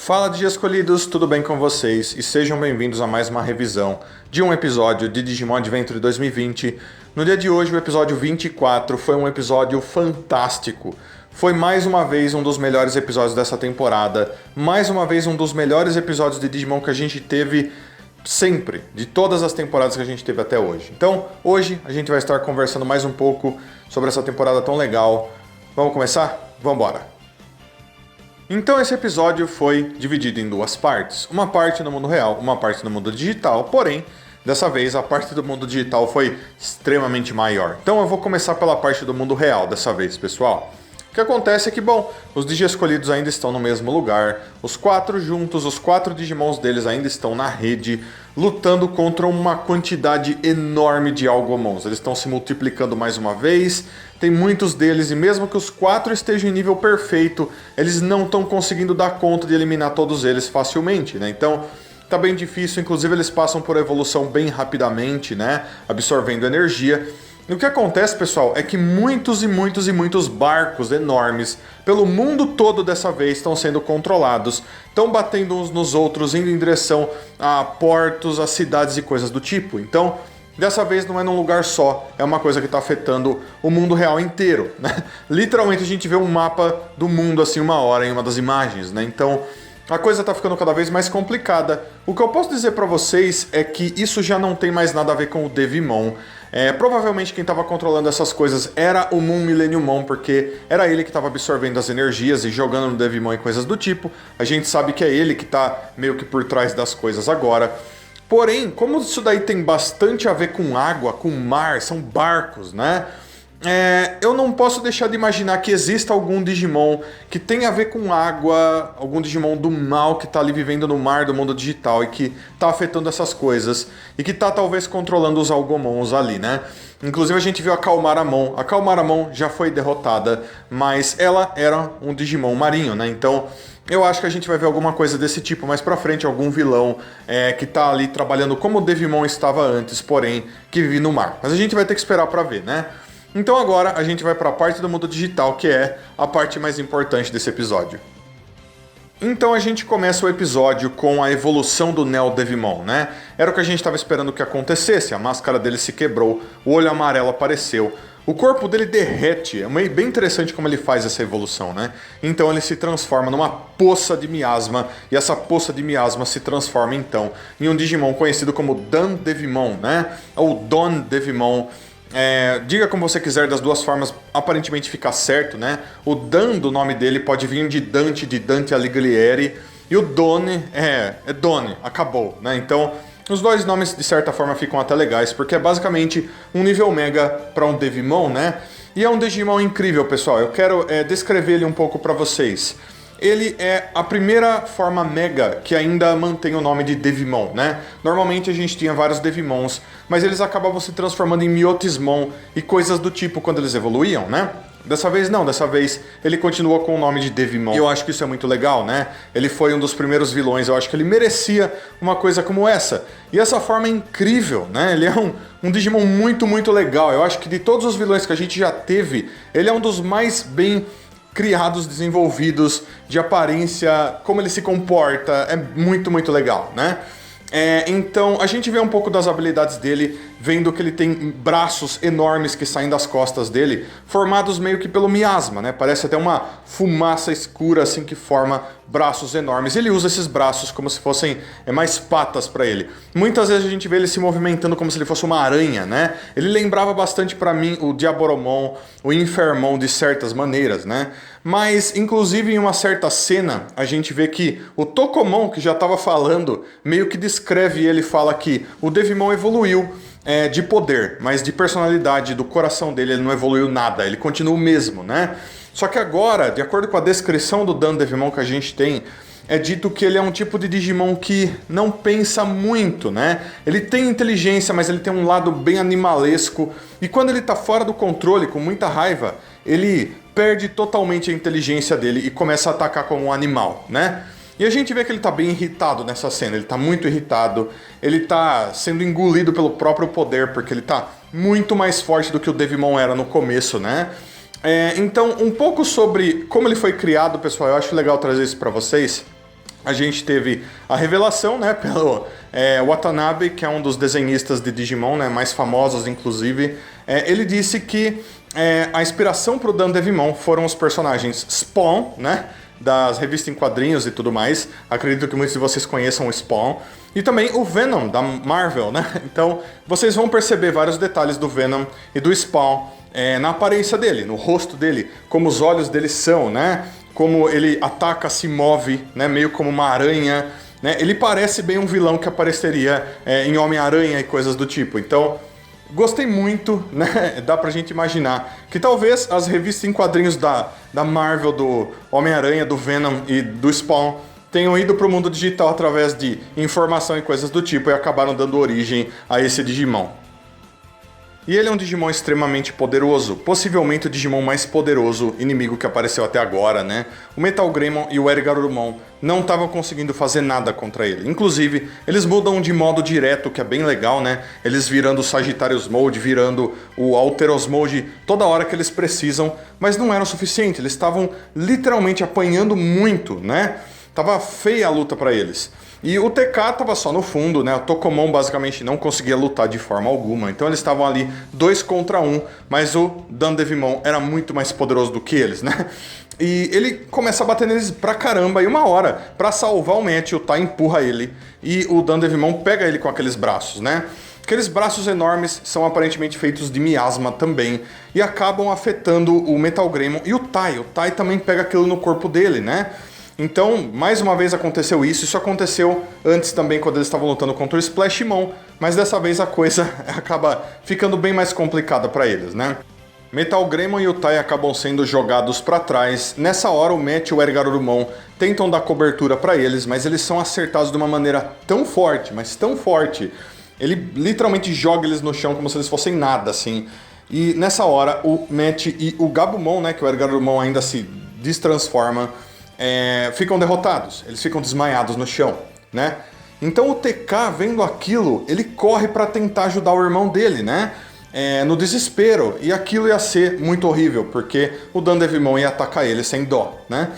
Fala de escolhidos, tudo bem com vocês? E sejam bem-vindos a mais uma revisão de um episódio de Digimon Adventure 2020. No dia de hoje, o episódio 24 foi um episódio fantástico. Foi mais uma vez um dos melhores episódios dessa temporada, mais uma vez um dos melhores episódios de Digimon que a gente teve sempre, de todas as temporadas que a gente teve até hoje. Então, hoje a gente vai estar conversando mais um pouco sobre essa temporada tão legal. Vamos começar? Vamos embora! Então esse episódio foi dividido em duas partes. Uma parte no mundo real, uma parte no mundo digital. Porém, dessa vez a parte do mundo digital foi extremamente maior. Então eu vou começar pela parte do mundo real dessa vez, pessoal. O que acontece é que, bom, os Digi escolhidos ainda estão no mesmo lugar. Os quatro juntos, os quatro Digimons deles ainda estão na rede, lutando contra uma quantidade enorme de Algomons. Eles estão se multiplicando mais uma vez. Tem muitos deles e mesmo que os quatro estejam em nível perfeito, eles não estão conseguindo dar conta de eliminar todos eles facilmente, né? Então, tá bem difícil. Inclusive, eles passam por evolução bem rapidamente, né? Absorvendo energia. E o que acontece, pessoal, é que muitos barcos enormes pelo mundo todo dessa vez estão sendo controlados, estão batendo uns nos outros, indo em direção a portos, a cidades e coisas do tipo. Então, dessa vez não é num lugar só, é uma coisa que está afetando o mundo real inteiro, né? Literalmente a gente vê um mapa do mundo assim uma hora em uma das imagens, né? Então a coisa está ficando cada vez mais complicada. O que eu posso dizer para vocês é que isso já não tem mais nada a ver com o Devimon. Provavelmente quem estava controlando essas coisas era o Moon Millenniummon, porque era ele que estava absorvendo as energias e jogando no Devimon e coisas do tipo. A gente sabe que é ele que está meio que por trás das coisas agora. Porém, como isso daí tem bastante a ver com água, com mar, são barcos, né? Eu não posso deixar de imaginar que exista algum Digimon que tenha a ver com água, algum Digimon do mal que está ali vivendo no mar do mundo digital e que está afetando essas coisas e que está talvez controlando os Algomons ali, né? Inclusive a gente viu a Kalmaramon. A Kalmaramon já foi derrotada, mas ela era um Digimon marinho, né? Então eu acho que a gente vai ver alguma coisa desse tipo mais pra frente, algum vilão que tá ali trabalhando como o Devimon estava antes, porém que vive no mar. Mas a gente vai ter que esperar pra ver, né? Então agora a gente vai para a parte do mundo digital, que é a parte mais importante desse episódio. Então a gente começa o episódio com a evolução do Neo Devimon, né? Era o que a gente estava esperando que acontecesse, a máscara dele se quebrou, o olho amarelo apareceu, o corpo dele derrete, é bem interessante como ele faz essa evolução, né? Então ele se transforma numa poça de miasma, e essa poça de miasma se transforma então em um Digimon conhecido como Dan Devimon, né? Ou Don Devimon. Diga como você quiser, das duas formas aparentemente fica certo, né? O Dan do nome dele pode vir de Dante Alighieri, e o Doni é Doni, acabou, né? Então os dois nomes de certa forma ficam até legais, porque é basicamente um nível mega para um Devimon, né? E é um Digimon incrível, pessoal. Eu quero descrever ele um pouco para vocês. Ele é a primeira forma mega que ainda mantém o nome de Devimon, né? Normalmente a gente tinha vários Devimons, mas eles acabavam se transformando em Myotismon e coisas do tipo quando eles evoluíam, né? Dessa vez não, dessa vez ele continua com o nome de Devimon. E eu acho que isso é muito legal, né? Ele foi um dos primeiros vilões, eu acho que ele merecia uma coisa como essa. E essa forma é incrível, né? Ele é um Digimon muito legal. Eu acho que de todos os vilões que a gente já teve, ele é um dos mais bem criados, desenvolvidos, de aparência, como ele se comporta, é muito legal, né? Então a gente vê um pouco das habilidades dele, vendo que ele tem braços enormes que saem das costas dele, formados meio que pelo miasma, né? Parece até uma fumaça escura assim que forma braços enormes. Ele usa esses braços como se fossem mais patas para ele. Muitas vezes a gente vê ele se movimentando como se ele fosse uma aranha, né? Ele lembrava bastante para mim o Diaboromon, o Infermon de certas maneiras, né? Mas, inclusive, em uma certa cena, a gente vê que o Tokomon, que já estava falando, meio que descreve ele, fala que o Devimon evoluiu de poder, mas de personalidade, do coração dele, ele não evoluiu nada, ele continua o mesmo, né? Só que agora, de acordo com a descrição do Dan Devimon que a gente tem, é dito que ele é um tipo de Digimon que não pensa muito, né? Ele tem inteligência, mas ele tem um lado bem animalesco, e quando ele tá fora do controle, com muita raiva, ele perde totalmente a inteligência dele e começa a atacar como um animal, né? E a gente vê que ele tá bem irritado nessa cena, ele tá muito irritado, ele tá sendo engolido pelo próprio poder, porque ele tá muito mais forte do que o Devimon era no começo, né? Então, um pouco sobre como ele foi criado, pessoal, eu acho legal trazer isso pra vocês. a gente teve a revelação, né, pelo Watanabe, que é um dos desenhistas de Digimon, né, mais famosos, inclusive. Ele disse que a inspiração para o Dan Devimon foram os personagens Spawn, né, das revistas em quadrinhos e tudo mais. Acredito que muitos de vocês conheçam o Spawn. E também o Venom, da Marvel, né? Então, vocês vão perceber vários detalhes do Venom e do Spawn na aparência dele, no rosto dele, como os olhos dele são, né? Como ele ataca, se move, né? Meio como uma aranha, né? Ele parece bem um vilão que apareceria em Homem-Aranha e coisas do tipo. Então, gostei muito, né? Dá pra gente imaginar que talvez as revistas em quadrinhos da Marvel, do Homem-Aranha, do Venom e do Spawn tenham ido pro mundo digital através de informação e coisas do tipo e acabaram dando origem a esse Digimon. E ele é um Digimon extremamente poderoso, possivelmente o Digimon mais poderoso inimigo que apareceu até agora, né? O Metal Greymon e o Erigarurumon não estavam conseguindo fazer nada contra ele. Inclusive, eles mudam de modo direto, que é bem legal, né? Eles virando o Sagittarius Mode, virando o Alteros Mode toda hora que eles precisam, mas não era o suficiente. Eles estavam literalmente apanhando muito, né? Tava feia a luta pra eles. E o TK tava só no fundo, né? O Tokomon basicamente não conseguia lutar de forma alguma. Então eles estavam ali 2 contra 1, mas o Dan Devimon era muito mais poderoso do que eles, né? E ele começa a bater neles pra caramba. E uma hora, pra salvar o match, o Tai empurra ele. E o Dan Devimon pega ele com aqueles braços, né? Aqueles braços enormes são aparentemente feitos de miasma também. E acabam afetando o Metal Greymon e o Tai. O Tai também pega aquilo no corpo dele, né? Então, mais uma vez aconteceu isso. Isso aconteceu antes também, quando eles estavam lutando contra o Splashmon, mas dessa vez a coisa acaba ficando bem mais complicada para eles, né? Metal Greymon e o Tai acabam sendo jogados para trás. Nessa hora, o Matt e o Erigarurumon tentam dar cobertura para eles, mas eles são acertados de uma maneira tão forte, mas tão forte. Ele literalmente joga eles no chão como se eles fossem nada, assim. E nessa hora, o Matt e o Gabumon, né, que o Erigarurumon ainda se destransforma, ficam derrotados, eles ficam desmaiados no chão, né? Então o TK, vendo aquilo, ele corre para tentar ajudar o irmão dele, né? No desespero, e aquilo ia ser muito horrível, porque o Dan Devimon ia atacar ele sem dó, né?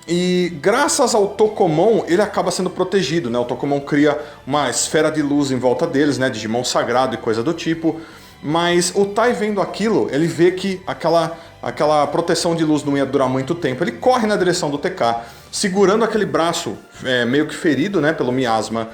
E graças ao Tokomon, ele acaba sendo protegido, né? O Tokomon cria uma esfera de luz em volta deles, né? Digimon sagrado e coisa do tipo. Mas o Tai, vendo aquilo, ele vê que aquela proteção de luz não ia durar muito tempo. Ele corre na direção do TK, segurando aquele braço meio que ferido, né, pelo miasma.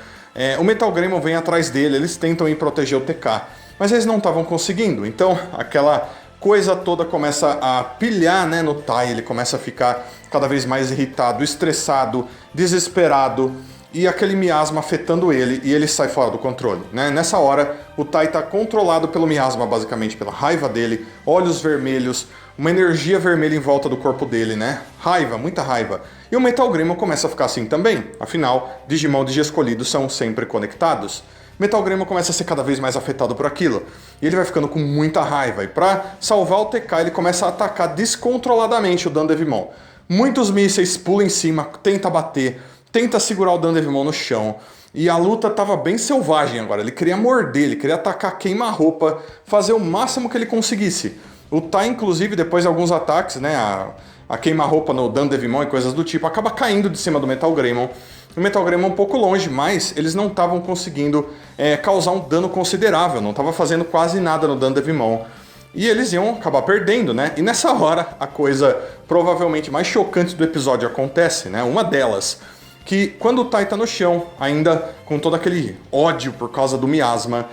O Metal Greymon vem atrás dele, eles tentam ir proteger o TK, mas eles não estavam conseguindo. Então aquela coisa toda começa a pilhar, né, no Tai. Ele começa a ficar cada vez mais irritado, estressado, desesperado. E aquele miasma afetando ele, e ele sai fora do controle, né? Nessa hora, o Tai tá controlado pelo miasma, basicamente, pela raiva dele, olhos vermelhos, uma energia vermelha em volta do corpo dele, né? Raiva, muita raiva. E o Metal Greymon começa a ficar assim também. Afinal, Digimon e Digi-escolhidos são sempre conectados. Metal Greymon começa a ser cada vez mais afetado por aquilo. E ele vai ficando com muita raiva. E pra salvar o TK, ele começa a atacar descontroladamente o Dan Devimon. Muitos mísseis pulam em cima, tenta bater, tenta segurar o Dan Devimon no chão. E a luta tava bem selvagem agora. Ele queria morder, ele queria atacar queima-roupa, fazer o máximo que ele conseguisse. O Tai, inclusive, depois de alguns ataques, né, a queima-roupa no Dan Devimon e coisas do tipo, acaba caindo de cima do Metal Greymon. O Metal Greymon um pouco longe, mas eles não estavam conseguindo causar um dano considerável. Não estava fazendo quase nada no Dan Devimon. E eles iam acabar perdendo, né? E nessa hora, a coisa provavelmente mais chocante do episódio acontece, né? Uma delas, que quando o Tai tá no chão, ainda com todo aquele ódio por causa do miasma,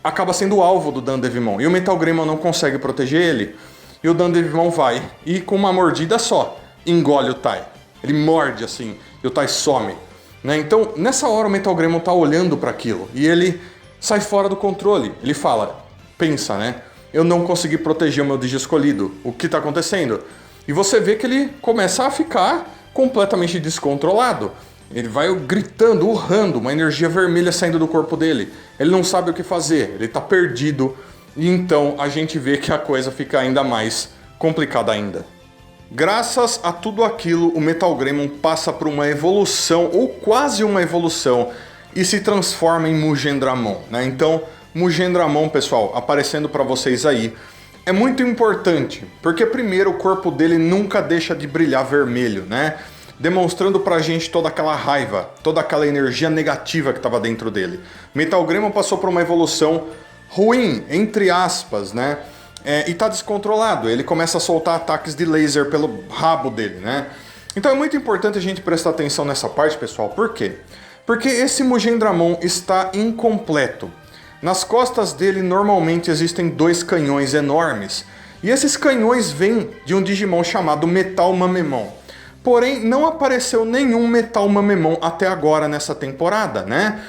acaba sendo o alvo do Dan Devimon. E o Metal Greymon não consegue proteger ele. E o Dan Devimon vai e, com uma mordida só, engole o Tai. Ele morde assim, e o Tai some, né? Então, nessa hora, o Metal Greymon tá olhando para aquilo. E ele sai fora do controle. Ele fala, pensa, né? Eu não consegui proteger o meu Digi escolhido. O que tá acontecendo? E você vê que ele começa a ficar completamente descontrolado. Ele vai gritando, urrando, uma energia vermelha saindo do corpo dele. Ele não sabe o que fazer, ele tá perdido. E então a gente vê que a coisa fica ainda mais complicada ainda. Graças a tudo aquilo, o Metal Greymon passa por uma evolução, ou quase uma evolução, e se transforma em Mugendramon, né? Então, Mugendramon, pessoal, aparecendo para vocês aí, é muito importante, porque primeiro o corpo dele nunca deixa de brilhar vermelho, né? demonstrando pra gente toda aquela raiva, toda aquela energia negativa que estava dentro dele. Metal Greymon passou por uma evolução ruim, entre aspas, né? E tá descontrolado, ele começa a soltar ataques de laser pelo rabo dele, né? Então é muito importante a gente prestar atenção nessa parte, pessoal. Por quê? Porque esse Mugen Dramon está incompleto. Nas costas dele normalmente existem 2 canhões enormes. E esses canhões vêm de um Digimon chamado Metal Mamemon. Porém, não apareceu nenhum Metal Mamemon até agora nessa temporada, né?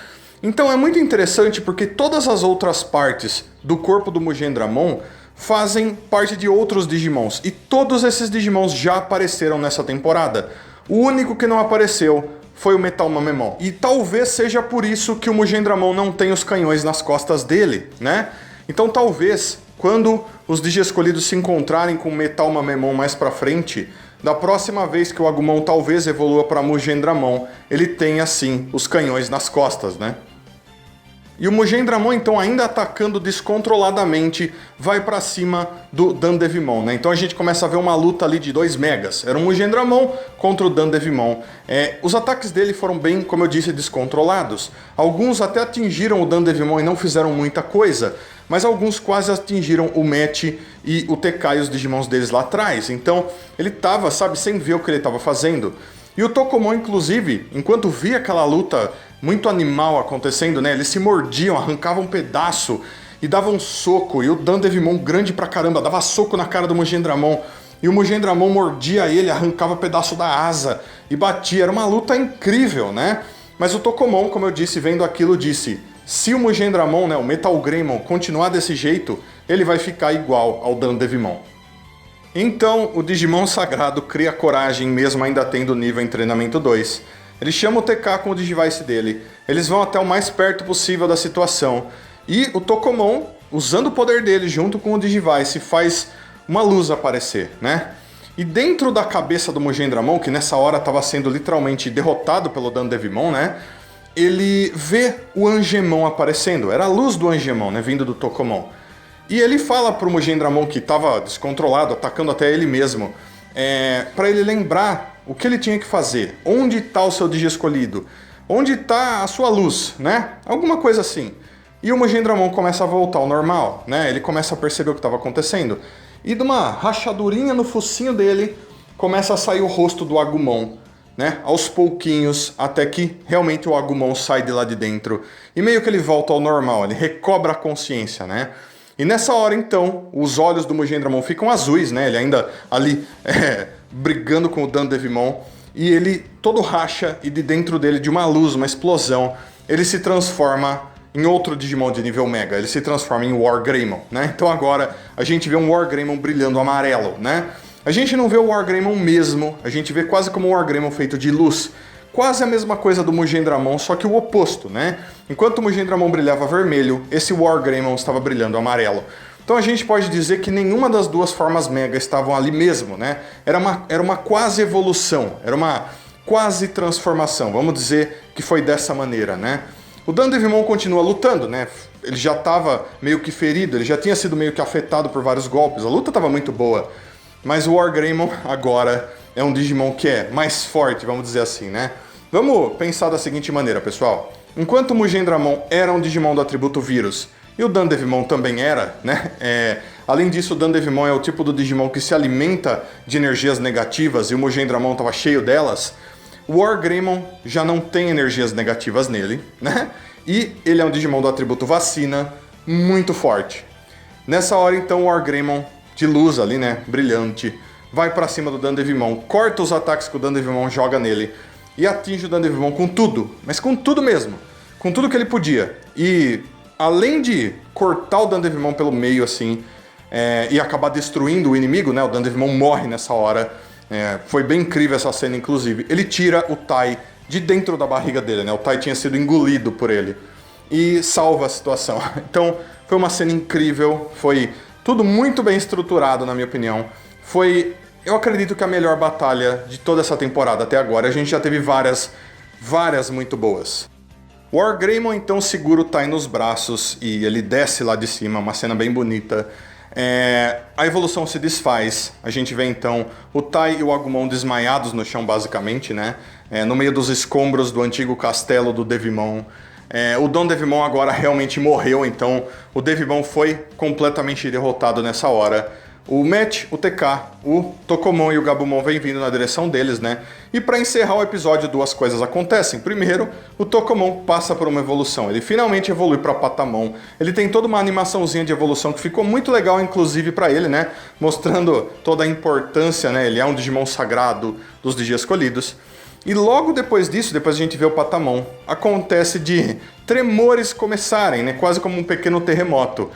Então é muito interessante porque todas as outras partes do corpo do Mugen Dramon fazem parte de outros Digimons. E todos esses Digimons já apareceram nessa temporada. O único que não apareceu foi o Metal Mamemon. E talvez seja por isso que o Mugen Dramon não tem os canhões nas costas dele, né? Então talvez, quando os Digi escolhidos se encontrarem com o Metal Mamemon mais pra frente, da próxima vez que o Agumon talvez evolua para Mugen Dramon, ele tenha sim os canhões nas costas, né? E o Mugen Dramon, então, ainda atacando descontroladamente, vai pra cima do Dandevimon, né? Então a gente começa a ver uma luta ali de 2 megas. Era o Mugen Dramon contra o Dandevimon. Os ataques dele foram bem, como eu disse, descontrolados. Alguns até atingiram o Dandevimon e não fizeram muita coisa, mas alguns quase atingiram o Matt e o TK e os Digimons deles lá atrás. Então ele tava, sabe, sem ver o que ele tava fazendo. E o Tokomon, inclusive, enquanto via aquela luta muito animal acontecendo, né? Eles se mordiam, arrancavam um pedaço e davam um soco. E o Dandevimon, grande pra caramba, dava soco na cara do Mugen Dramon. E o Mugen Dramon mordia ele, arrancava pedaço da asa e batia. Era uma luta incrível, né? Mas o Tokomon, como eu disse, vendo aquilo, disse: se o Mugen Dramon, né, o Metal Greymon, continuar desse jeito, ele vai ficar igual ao Dandevimon. Então, o Digimon Sagrado cria coragem, mesmo ainda tendo nível em treinamento 2. Ele chama o TK com o Digivice dele. Eles vão até o mais perto possível da situação. E o Tokomon, usando o poder dele junto com o Digivice, faz uma luz aparecer, né? E dentro da cabeça do Mugen Dramon, que nessa hora estava sendo literalmente derrotado pelo Dandevimon, né? Ele vê o Angemon aparecendo. Era a luz do Angemon, né? Vindo do Tokomon. E ele fala pro Mugen Dramon, que estava descontrolado, atacando até ele mesmo, para ele lembrar o que ele tinha que fazer. Onde está o seu Digi escolhido? Onde está a sua luz, né? Alguma coisa assim. E o Mugen Dramon começa a voltar ao normal, né? Ele começa a perceber o que estava acontecendo. E de uma rachadurinha no focinho dele, começa a sair o rosto do Agumon, né? Aos pouquinhos, até que realmente o Agumon sai de lá de dentro. E meio que ele volta ao normal, ele recobra a consciência, né? E nessa hora, então, os olhos do Mugen Dramon ficam azuis, né? Ele ainda ali brigando com o Dandevimon. E ele todo racha e de dentro dele, de uma luz, uma explosão, ele se transforma em outro Digimon de nível Mega. Ele se transforma em War Greymon, né? Então agora a gente vê um War Greymon brilhando amarelo, né? A gente não vê o War Greymon mesmo, a gente vê quase como um War Greymon feito de luz. Quase a mesma coisa do Mugen Dramon, só que o oposto, né? Enquanto o Mugen Dramon brilhava vermelho, esse War Greymon estava brilhando amarelo. Então a gente pode dizer que nenhuma das duas formas Mega estavam ali mesmo, né? Era uma quase evolução, era uma quase transformação, vamos dizer que foi dessa maneira, né? O Dandevimon continua lutando, né? Ele já estava meio que ferido, ele já tinha sido meio que afetado por vários golpes, a luta estava muito boa. Mas o War Greymon agora é um Digimon que é mais forte, vamos dizer assim, né? Vamos pensar da seguinte maneira, pessoal. Enquanto o Mugen Dramon era um Digimon do atributo Vírus, e o Dandevimon também era, né? Além disso, o Dandevimon é o tipo do Digimon que se alimenta de energias negativas e o Mugen Dramon estava cheio delas. O War Greymon já não tem energias negativas nele, né? E ele é um Digimon do atributo Vacina, muito forte. Nessa hora, então, o War Greymon, de luz ali, né? Brilhante, vai pra cima do Dandevimon, corta os ataques que o Dandevimon joga nele e atinge o Dandevimon com tudo, mas com tudo mesmo, com tudo que ele podia. E além de cortar o Dandevimon pelo meio assim e acabar destruindo o inimigo, né? O Dandevimon morre nessa hora. Foi bem incrível essa cena, inclusive. Ele tira o Tai de dentro da barriga dele, né? O Tai tinha sido engolido por ele e salva a situação. Então foi uma cena incrível, foi tudo muito bem estruturado, na minha opinião. Foi, eu acredito que a melhor batalha de toda essa temporada até agora. A gente já teve várias muito boas. O War Greymon então segura o Tai nos braços e ele desce lá de cima, uma cena bem bonita. A evolução se desfaz, a gente vê então o Tai e o Agumon desmaiados no chão basicamente, né? No meio dos escombros do antigo castelo do Devimon. O Don Devimon agora realmente morreu, então o Devimon foi completamente derrotado nessa hora. O Matt, o TK, o Tokomon e o Gabumon vêm vindo na direção deles, né? E para encerrar o episódio, duas coisas acontecem. Primeiro, o Tokomon passa por uma evolução. Ele finalmente evolui para Patamon. Ele tem toda uma animaçãozinha de evolução que ficou muito legal, inclusive para ele, né? Mostrando toda a importância, né? Ele é um Digimon sagrado dos Digi Escolhidos. E logo depois disso, depois a gente vê o Patamon, acontece de tremores começarem, né? Quase como um pequeno terremoto.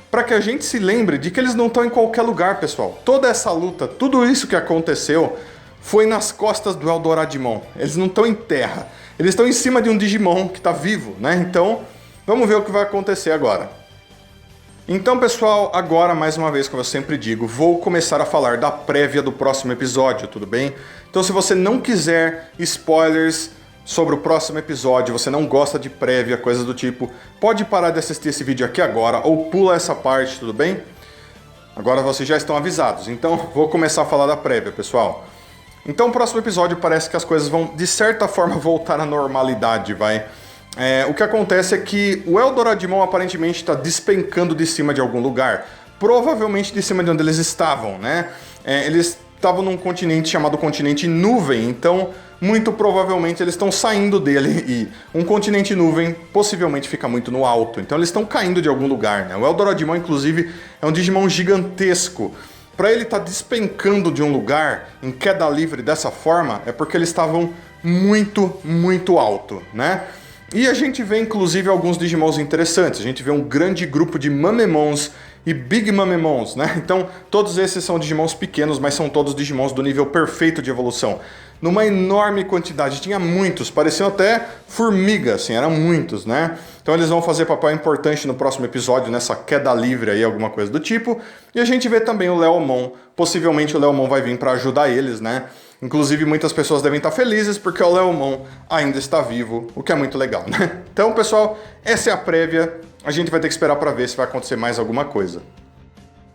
Para que a gente se lembre de que eles não estão em qualquer lugar, pessoal. Toda essa luta, tudo isso que aconteceu, foi nas costas do Eldoradimon. Eles não estão em terra. Eles estão em cima de um Digimon que está vivo, né? Então, vamos ver o que vai acontecer agora. Então, pessoal, agora, mais uma vez, como eu sempre digo, vou começar a falar da prévia do próximo episódio, tudo bem? Então, se você não quiser spoilers sobre o próximo episódio, você não gosta de prévia, coisas do tipo, pode parar de assistir esse vídeo aqui agora ou pula essa parte, tudo bem? Agora vocês já estão avisados, então vou começar a falar da prévia, pessoal. Então o próximo episódio parece que as coisas vão, de certa forma, voltar à normalidade, vai? O que acontece é que o Eldoradimon aparentemente está despencando de cima de algum lugar, provavelmente de cima de onde eles estavam, né? Eles estavam num continente chamado Continente Nuvem, então muito provavelmente eles estão saindo dele e um continente nuvem possivelmente fica muito no alto, então eles estão caindo de algum lugar, né? O Eldoradimon, inclusive, é um Digimon gigantesco. Para ele estar despencando de um lugar em queda livre dessa forma, é porque eles estavam muito, muito alto, né? E a gente vê, inclusive, alguns Digimons interessantes. A gente vê um grande grupo de Mamemons e Big Mamemons, né? Então, todos esses são Digimons pequenos, mas são todos Digimons do nível perfeito de evolução. Numa enorme quantidade, tinha muitos, pareciam até formigas, assim, eram muitos, né? Então eles vão fazer papel importante no próximo episódio, nessa queda livre aí, alguma coisa do tipo. E a gente vê também o Leomon, possivelmente o Leomon vai vir para ajudar eles, né? Inclusive muitas pessoas devem estar felizes porque o Leomon ainda está vivo, o que é muito legal, né? Então, pessoal, essa é a prévia, a gente vai ter que esperar para ver se vai acontecer mais alguma coisa.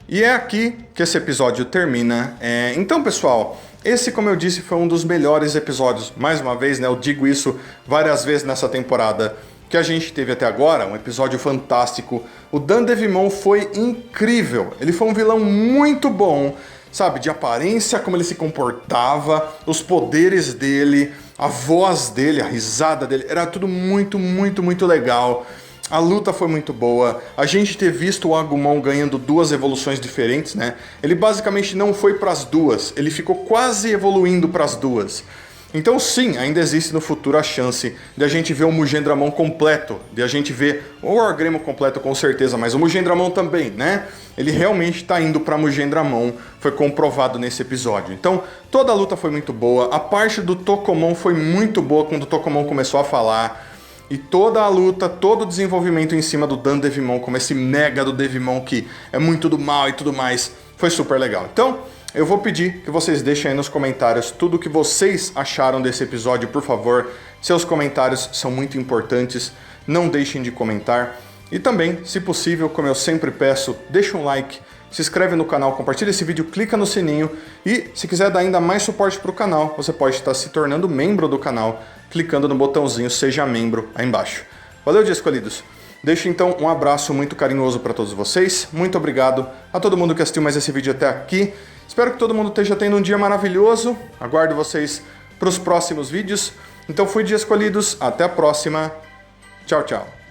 E é aqui que esse episódio termina. Então, pessoal, esse, como eu disse, foi um dos melhores episódios. Mais uma vez, né, eu digo isso várias vezes nessa temporada que a gente teve até agora, um episódio fantástico. O Dan Devimon foi incrível. Ele foi um vilão muito bom, sabe? De aparência, como ele se comportava, os poderes dele, a voz dele, a risada dele. Era tudo muito, muito, muito legal. A luta foi muito boa, a gente ter visto o Agumon ganhando duas evoluções diferentes, né? Ele basicamente não foi para as duas, ele ficou quase evoluindo para as duas. Então sim, ainda existe no futuro a chance de a gente ver o Mugendramon completo, de a gente ver o Wargreymon completo com certeza, mas o Mugendramon também, né? Ele realmente está indo para Mugendramon, foi comprovado nesse episódio. Então toda a luta foi muito boa, a parte do Tokomon foi muito boa quando o Tokomon começou a falar. E toda a luta, todo o desenvolvimento em cima do Dan Devimon, como esse mega do Devimon que é muito do mal e tudo mais, foi super legal. Então, eu vou pedir que vocês deixem aí nos comentários tudo o que vocês acharam desse episódio, por favor. Seus comentários são muito importantes, não deixem de comentar. E também, se possível, como eu sempre peço, deixa um like, se inscreve no canal, compartilha esse vídeo, clica no sininho e se quiser dar ainda mais suporte para o canal, você pode estar se tornando membro do canal, clicando no botãozinho Seja Membro aí embaixo. Valeu, Digi Escolhidos! Deixo então um abraço muito carinhoso para todos vocês, muito obrigado a todo mundo que assistiu mais esse vídeo até aqui. Espero que todo mundo esteja tendo um dia maravilhoso, aguardo vocês para os próximos vídeos. Então fui, Digi Escolhidos, até a próxima, tchau, tchau!